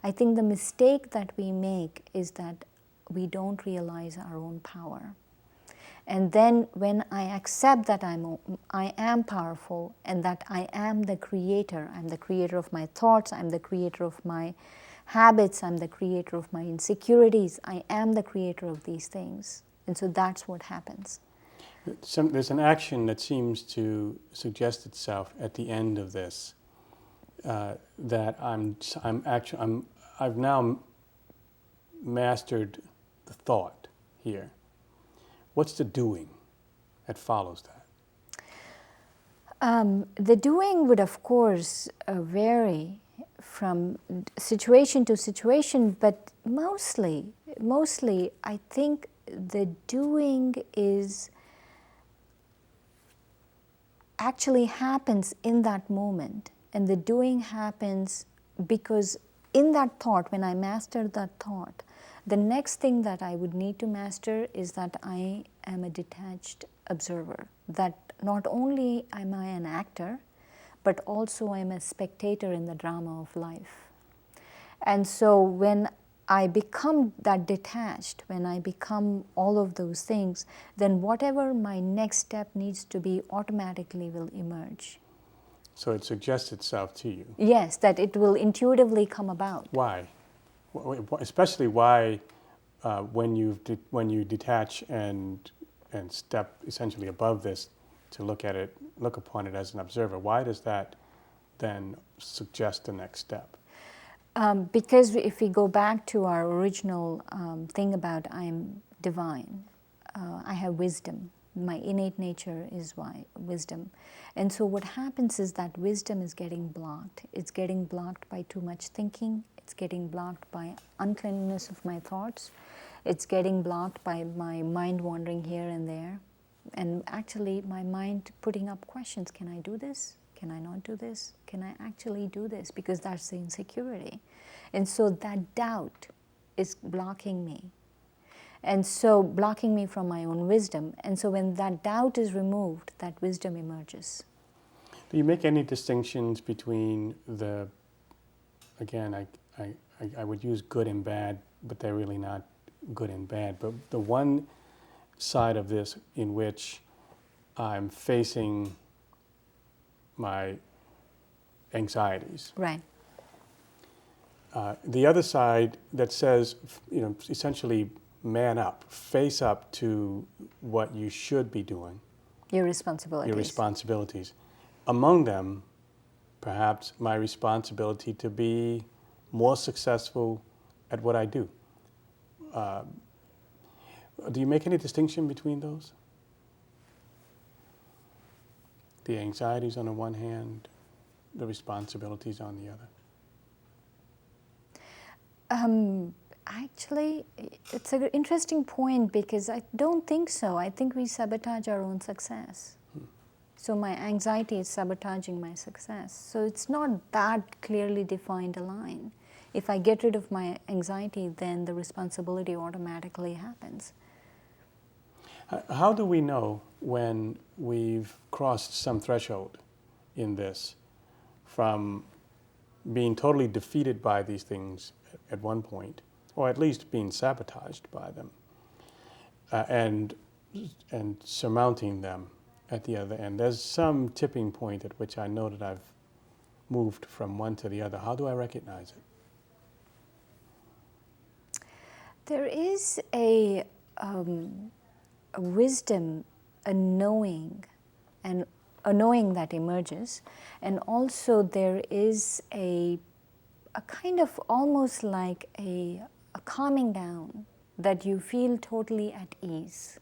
I think the mistake that we make is that we don't realize our own power. And then when I accept that I am powerful and that I am the creator, I'm the creator of my thoughts, I'm the creator of my habits, I'm the creator of my insecurities, I am the creator of these things. And so that's what happens. There's an action that seems to suggest itself at the end of this, that I've now mastered the thought here. What's the doing that follows that? The doing would, of course, vary from situation to situation, but mostly, I think the doing actually happens in that moment, and the doing happens because in that thought, when I master that thought, the next thing that I would need to master is that I am a detached observer, that not only am I an actor, but also I'm a spectator in the drama of life. And so when I become that detached, when I become all of those things, then whatever my next step needs to be automatically will emerge. So it suggests itself to you. Yes, that it will intuitively come about. Why? Especially why, when you detach and step essentially above this to look upon it as an observer, why does that then suggest the next step? Because if we go back to our original thing about I am divine, I have wisdom. My innate nature is wisdom. And so what happens is that wisdom is getting blocked. It's getting blocked by too much thinking. It's getting blocked by uncleanness of my thoughts. It's getting blocked by my mind wandering here and there. And actually my mind putting up questions. Can I do this? Can I not do this? Can I actually do this? Because that's the insecurity. And so that doubt is blocking me. And so blocking me from my own wisdom. And so when that doubt is removed, that wisdom emerges. Do you make any distinctions between again, I would use good and bad, but they're really not good and bad. But the one side of this in which I'm facing my anxieties. Right. The other side that says, essentially man up, face up to what you should be doing. Your responsibilities. Your responsibilities. Among them, perhaps my responsibility to be more successful at what I do. Do you make any distinction between those? The anxieties on the one hand, the responsibilities on the other? Actually, it's an interesting point because I don't think so. I think we sabotage our own success. So my anxiety is sabotaging my success. So it's not that clearly defined a line. If I get rid of my anxiety, then the responsibility automatically happens. How do we know when we've crossed some threshold in this from being totally defeated by these things at one point, or at least being sabotaged by them, and surmounting them at the other end? There's some tipping point at which I know that I've moved from one to the other. How do I recognize it? There is a wisdom, a knowing that emerges, and also there is a kind of almost like a calming down, that you feel totally at ease,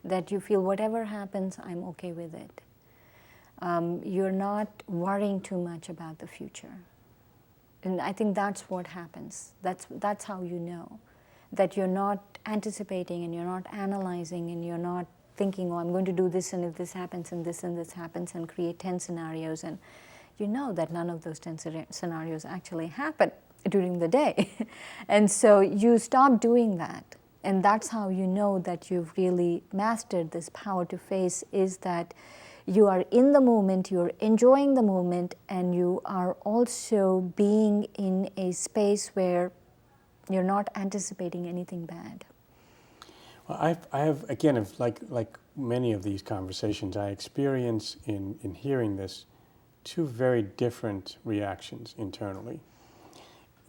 that you feel whatever happens, I'm okay with it. You're not worrying too much about the future. And I think that's what happens. That's how you know that you're not anticipating and you're not analyzing and you're not thinking, oh, I'm going to do this and if this happens and this happens and create 10 scenarios, and you know that none of those 10 scenarios actually happen during the day. And so you stop doing that, and that's how you know that you've really mastered this power to face, is that You are in the moment, you're enjoying the moment, and you are also being in a space where you're not anticipating anything bad. Well, I have again, if like many of these conversations, I experience in hearing this two very different reactions internally.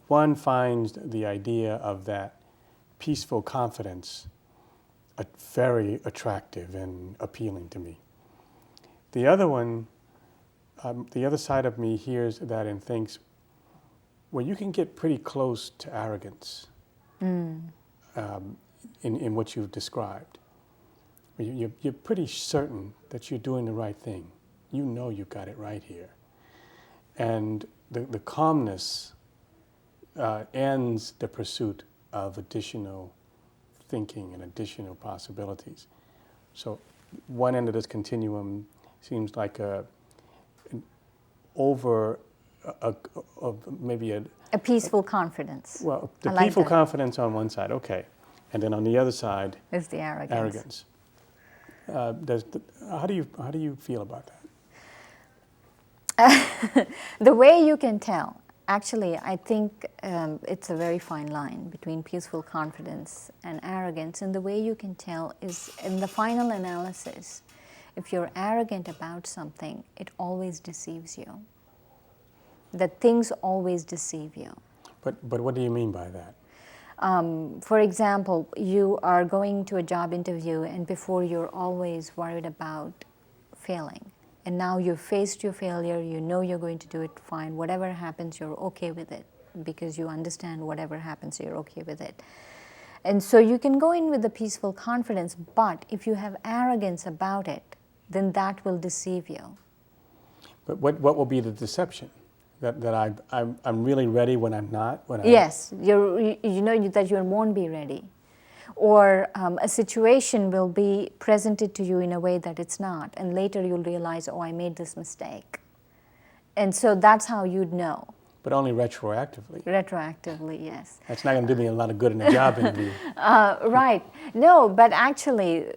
One finds the idea of that peaceful confidence very attractive and appealing to me. The other one, the other side of me hears that and thinks, well, you can get pretty close to arrogance in what you've described. You're pretty certain that you're doing the right thing. You know you got it right here. And the calmness ends the pursuit of additional thinking and additional possibilities. So one end of this continuum seems like maybe A peaceful confidence. well, the I like peaceful that. confidence on one side, okay, and then on the other side, Is the arrogance. How do you feel about that? The way you can tell, actually, I think it's a very fine line between peaceful confidence and arrogance. And the way you can tell is in the final analysis, if you're arrogant about something, it always deceives you. That things always deceive you. But what do you mean by that? For example, you are going to a job interview, and before you're always worried about failing. And now you've faced your failure, you know you're going to do it fine. Whatever happens, you're okay with it because you understand whatever happens, you're okay with it. And so you can go in with a peaceful confidence, but if you have arrogance about it, then that will deceive you. But what will be the deception? That I'm really ready when I'm not? Yes, you know that you won't be ready. Or a situation will be presented to you in a way that it's not, and later you'll realize, oh, I made this mistake. And so that's how you'd know. But only retroactively. Retroactively, yes. That's not going to do me a lot of good in a job interview. Right. No, but actually,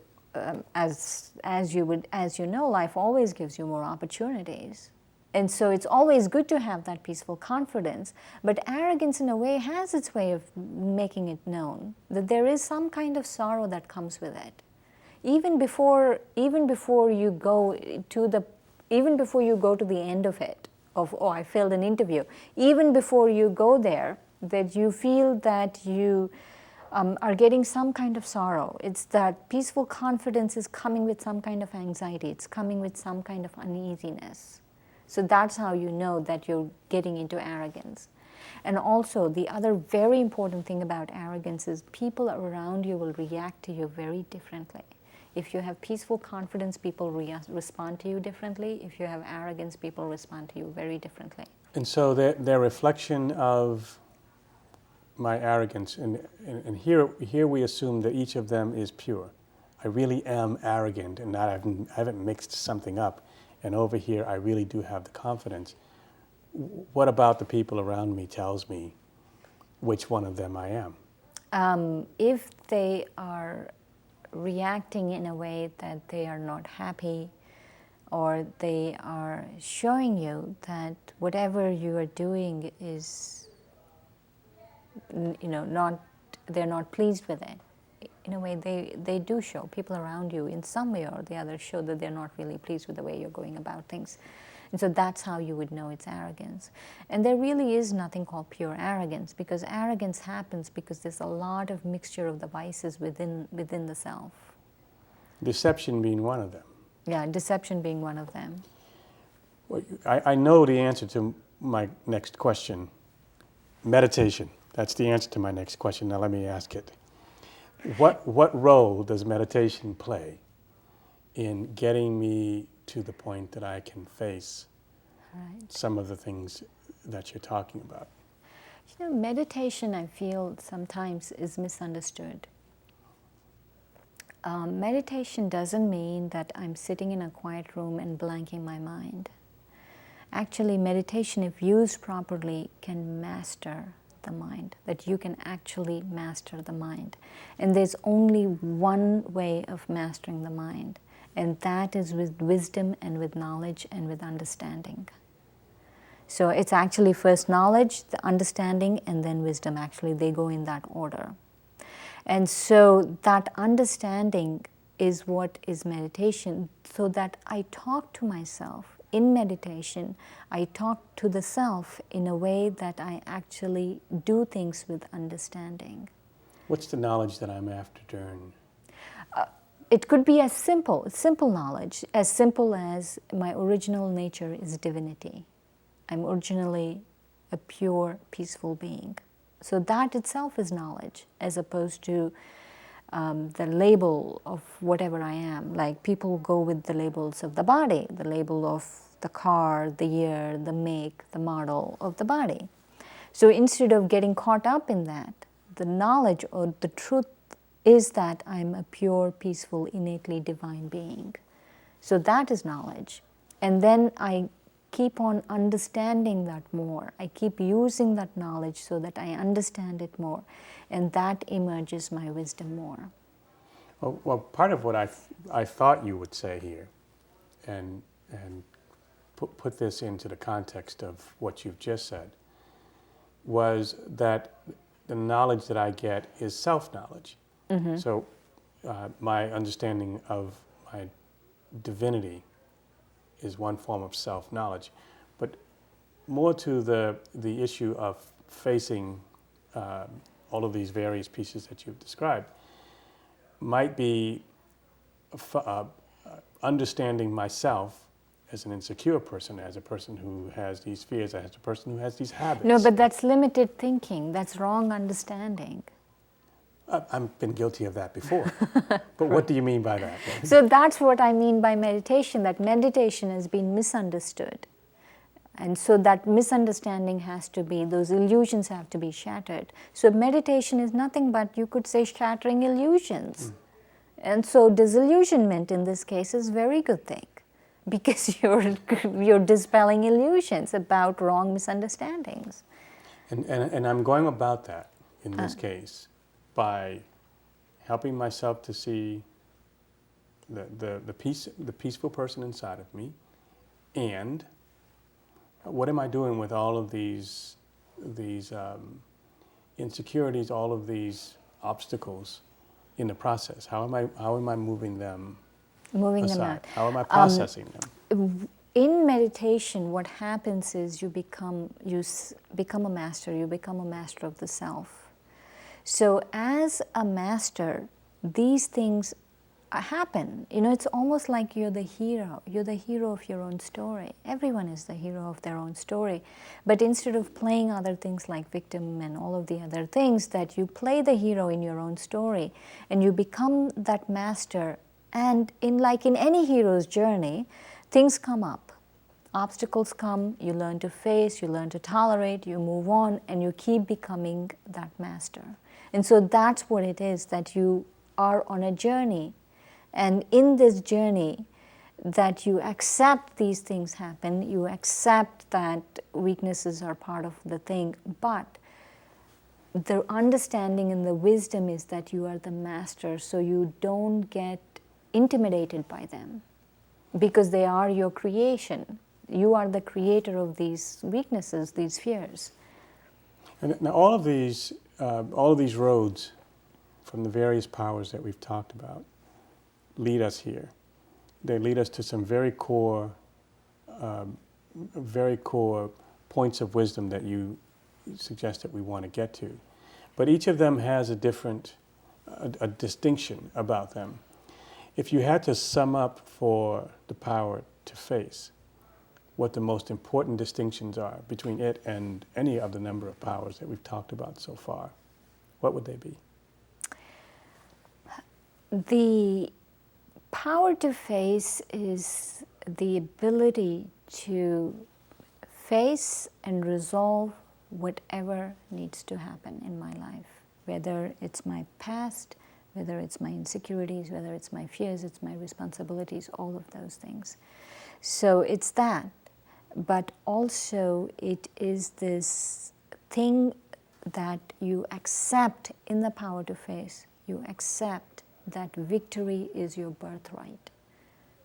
as you know, life always gives you more opportunities. And so it's always good to have that peaceful confidence, but arrogance in a way has its way of making it known that there is some kind of sorrow that comes with it. Even before you go to the end of it, of, oh, I failed an interview, even before you go there, that you feel that you are getting some kind of sorrow. It's that peaceful confidence is coming with some kind of anxiety. It's coming with some kind of uneasiness. So that's how you know that you're getting into arrogance. And also, the other very important thing about arrogance is people around you will react to you very differently. If you have peaceful confidence, people respond to you differently. If you have arrogance, people respond to you very differently. And so their reflection of my arrogance, and here we assume that each of them is pure. I really am arrogant, and I haven't mixed something up. And over here, I really do have the confidence. What about the people around me tells me which one of them I am? If they are reacting in a way that they are not happy, or they are showing you that whatever you are doing is, they're not pleased with it. In a way, they do show, people around you in some way or the other show that they're not really pleased with the way you're going about things. And so that's how you would know it's arrogance. And there really is nothing called pure arrogance, because arrogance happens because there's a lot of mixture of the vices within the self. Deception being one of them. Yeah, deception being one of them. Well, I know the answer to my next question. Meditation. That's the answer to my next question. Now let me ask it. What role does meditation play in getting me to the point that I can face some of the things that you're talking about? Meditation, I feel sometimes is misunderstood. Meditation doesn't mean that I'm sitting in a quiet room and blanking my mind. Actually, meditation, if used properly, can master the mind, that you can actually master the mind. And there's only one way of mastering the mind, and that is with wisdom and with knowledge and with understanding. So it's actually first knowledge, the understanding, and then wisdom. Actually, they go in that order. And so that understanding is what is meditation, so that I talk to myself. In meditation, I talk to the self in a way that I actually do things with understanding. What's the knowledge that I'm after, Dern? It could be as simple knowledge, as simple as my original nature is divinity. I'm originally a pure, peaceful being. So that itself is knowledge, as opposed to the label of whatever I am. Like people go with the labels of the body, the label of the car, the year, the make, the model of the body. So instead of getting caught up in that, the knowledge or the truth is that I'm a pure, peaceful, innately divine being. So that is knowledge. And then I keep on understanding that more. I keep using that knowledge so that I understand it more. And that emerges my wisdom more. Well, part of what I thought you would say here, and put this into the context of what you've just said, was that the knowledge that I get is self-knowledge. Mm-hmm. So my understanding of my divinity is one form of self-knowledge, but more to the issue of facing all of these various pieces that you've described might be understanding myself as an insecure person, as a person who has these fears, as a person who has these habits. No, but that's limited thinking. That's wrong understanding. I've been guilty of that before. But what do you mean by that? So that's what I mean by meditation, that meditation has been misunderstood. And so that misunderstanding has to be, those illusions have to be shattered. So meditation is nothing but, you could say, shattering illusions. And so disillusionment in this case is a very good thing, because you're dispelling illusions about wrong misunderstandings. And I'm going about that in this case by helping myself to see the peaceful person inside of me, and what am I doing with all of these insecurities, all of these obstacles in the process? How am I moving them aside? Them out. How am I processing them? In meditation, what happens is you become a master. You become a master of the self. So as a master, these things happen. You know, it's almost like you're the hero. You're the hero of your own story. Everyone is the hero of their own story. But instead of playing other things like victim and all of the other things, that you play the hero in your own story and you become that master. And in any hero's journey, things come up. Obstacles come, you learn to face, you learn to tolerate, you move on, and you keep becoming that master. And so that's what it is, that you are on a journey. And in this journey, that you accept these things happen, you accept that weaknesses are part of the thing, but the understanding and the wisdom is that you are the master, so you don't get intimidated by them, because they are your creation. You are the creator of these weaknesses, these fears. And now all of these roads from the various powers that we've talked about lead us here. They lead us to some very core points of wisdom that you suggest that we want to get to. But each of them has a distinction about them. If you had to sum up for the power to face what the most important distinctions are between it and any of the number of powers that we've talked about so far, what would they be? The power to face is the ability to face and resolve whatever needs to happen in my life, whether it's my past, whether it's my insecurities, whether it's my fears, it's my responsibilities, all of those things. So it's that, but also it is this thing that you accept in the power to face. You accept that victory is your birthright.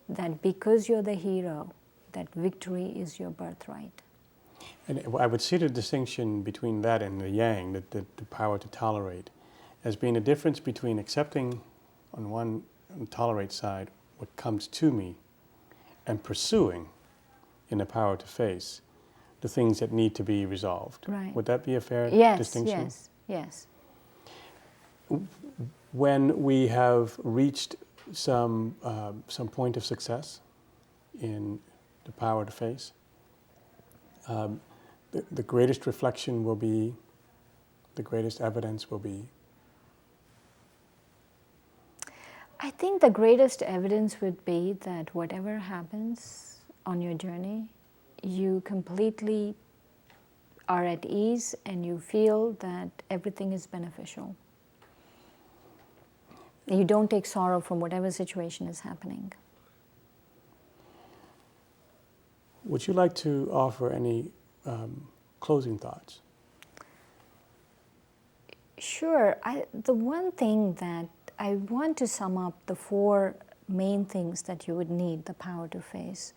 that because you're the hero, that victory is your birthright. And I would see the distinction between that and the yang, the power to tolerate, as being a difference between accepting on one tolerate side what comes to me and pursuing in the power to face the things that need to be resolved. Right. Would that be a fair Yes, distinction? yes, yes. When we have reached some point of success in the power to face, the greatest reflection will be, the greatest evidence will be. I think the greatest evidence would be that whatever happens on your journey, you completely are at ease and you feel that everything is beneficial. You don't take sorrow from whatever situation is happening. Would you like to offer any closing thoughts? Sure. The one thing that I want to sum up the 4 main things that you would need the power to face.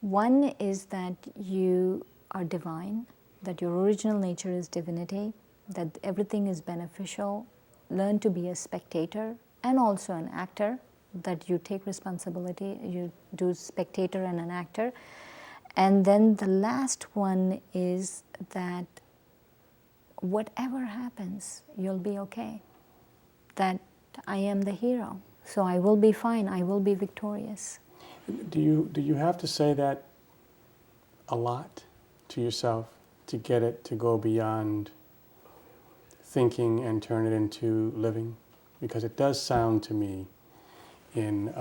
One is that you are divine, that your original nature is divinity, that everything is beneficial. Learn to be a spectator and also an actor, that you take responsibility, you do spectator and an actor. And then the last one is that whatever happens, you'll be okay. That I am the hero, so I will be fine, I will be victorious. Do you have to say that a lot to yourself to get it to go beyond thinking and turn it into living? Because it does sound to me in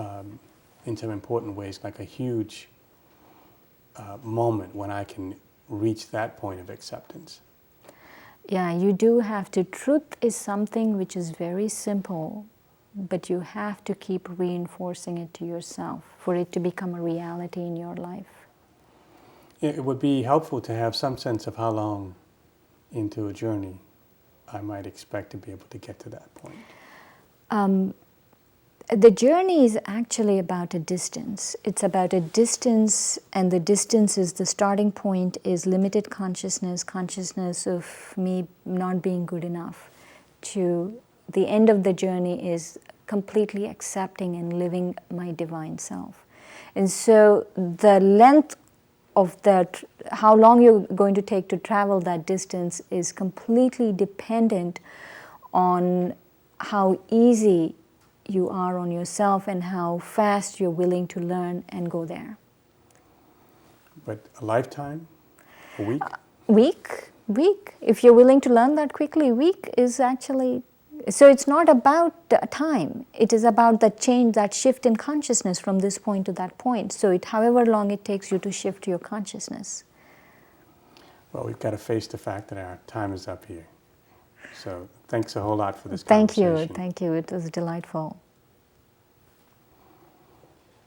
some important ways like a huge moment when I can reach that point of acceptance. Yeah, you do have to. Truth is something which is very simple, but you have to keep reinforcing it to yourself for it to become a reality in your life. It would be helpful to have some sense of how long into a journey I might expect to be able to get to that point. The journey is actually about a distance. It's about a distance, and the distance is the starting point is limited consciousness, consciousness of me not being good enough, to the end of the journey is completely accepting and living my divine self. And so the length of that, how long you're going to take to travel that distance is completely dependent on how easy you are on yourself and how fast you're willing to learn and go there. But a lifetime? A week? Week. If you're willing to learn that quickly, week is actually, so it's not about time. It is about that change, that shift in consciousness from this point to that point. So however long it takes you to shift your consciousness. Well, we've got to face the fact that our time is up here. So thanks a whole lot for this conversation. Thank you. It was delightful.